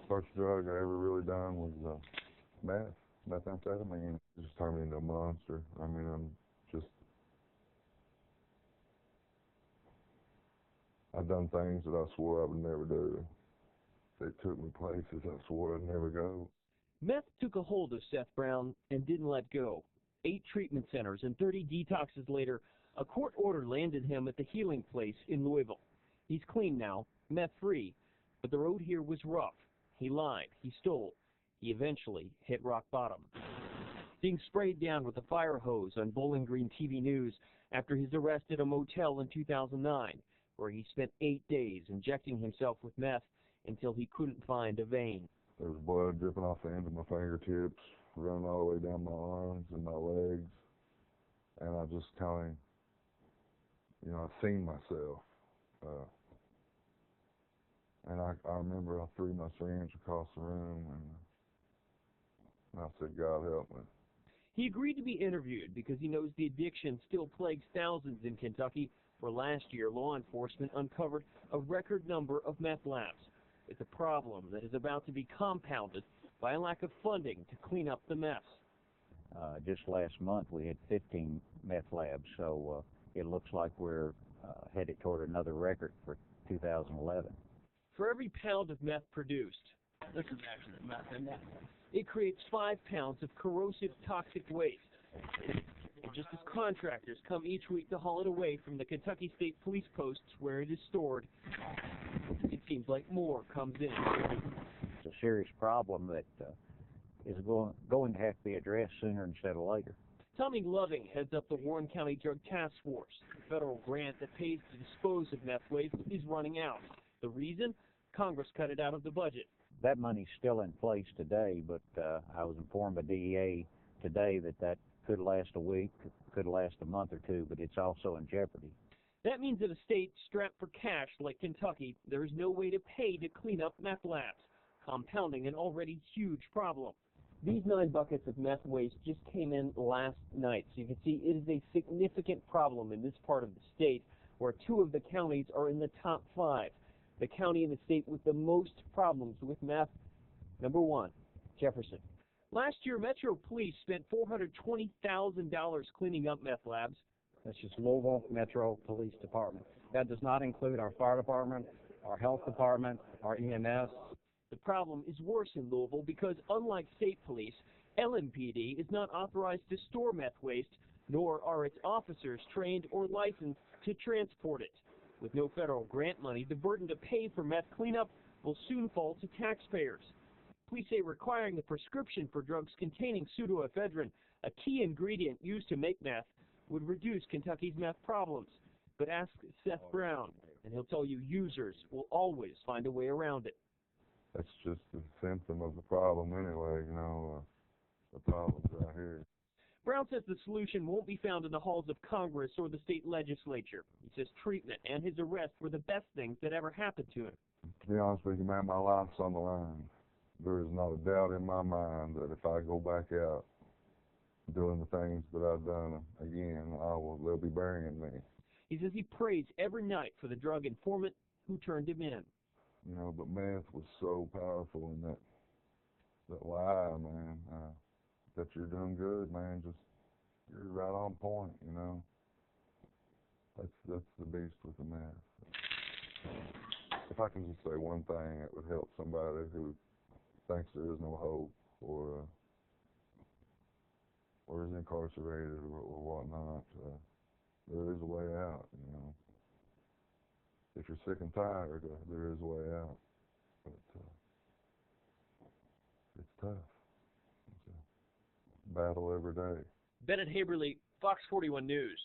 First drug I ever really done was methamphetamine. It just turned me into a monster. I mean, I've done things that I swore I would never do. They took me places I swore I'd never go. Meth took a hold of Seth Brown and didn't let go. 8 treatment centers and 30 detoxes later, a court order landed him at the Healing Place in Louisville. He's clean now, meth-free, but the road here was rough. He lied, he stole, he eventually hit rock bottom. Being sprayed down with a fire hose on Bowling Green TV News after his arrest at a motel in 2009, where he spent 8 days injecting himself with meth until he couldn't find a vein. There was blood dripping off the ends of my fingertips, running all the way down my arms and my legs, and I just kind of, I seen myself. And I remember I threw my syringe across the room, and I said, God help me. He agreed to be interviewed because he knows the addiction still plagues thousands in Kentucky, where last year law enforcement uncovered a record number of meth labs. It's a problem that is about to be compounded by a lack of funding to clean up the mess. Just last month we had 15 meth labs, so it looks like we're headed toward another record for 2011. For every pound of meth produced, This is actually meth, isn't it? it creates 5 pounds of corrosive toxic waste. And just as contractors come each week to haul it away from the Kentucky State Police posts where it is stored, it seems like more comes in. It's a serious problem that is going to have to be addressed sooner instead of later. Tommy Loving heads up the Warren County Drug Task Force. The federal grant that pays to dispose of meth waste is running out. The reason? Congress cut it out of the budget. That money's still in place today, but I was informed by DEA today that could last a week, could last a month or two, but it's also in jeopardy. That means that a state strapped for cash like Kentucky, there is no way to pay to clean up meth labs, compounding an already huge problem. These 9 buckets of meth waste just came in last night, so you can see it is a significant problem in this part of the state, where 2 of the counties are in the top 5. The county in the state with the most problems with meth, number 1, Jefferson. Last year, Metro Police spent $420,000 cleaning up meth labs. That's just Louisville Metro Police Department. That does not include our fire department, our health department, our EMS. The problem is worse in Louisville because, unlike state police, LMPD is not authorized to store meth waste, nor are its officers trained or licensed to transport it. With no federal grant money, the burden to pay for meth cleanup will soon fall to taxpayers. Police say requiring the prescription for drugs containing pseudoephedrine, a key ingredient used to make meth, would reduce Kentucky's meth problems. But ask Seth Brown, and he'll tell you users will always find a way around it. That's just a symptom of the problem anyway, the problem's right here. Brown says the solution won't be found in the halls of Congress or the state legislature. He says treatment and his arrest were the best things that ever happened to him. To be honest with you, man, my life's on the line. There is not a doubt in my mind that if I go back out doing the things that I've done again, they'll be burying me. He says he prays every night for the drug informant who turned him in. But meth was so powerful in that lie, man, that you're doing good, man, you're right on point, That's the beast with the meth. If I can just say one thing that would help somebody who thinks there is no hope or is incarcerated or whatnot, there is a way out, If you're sick and tired, there is a way out. But it's tough. It's a battle every day. Bennett Haberly, Fox 41 News.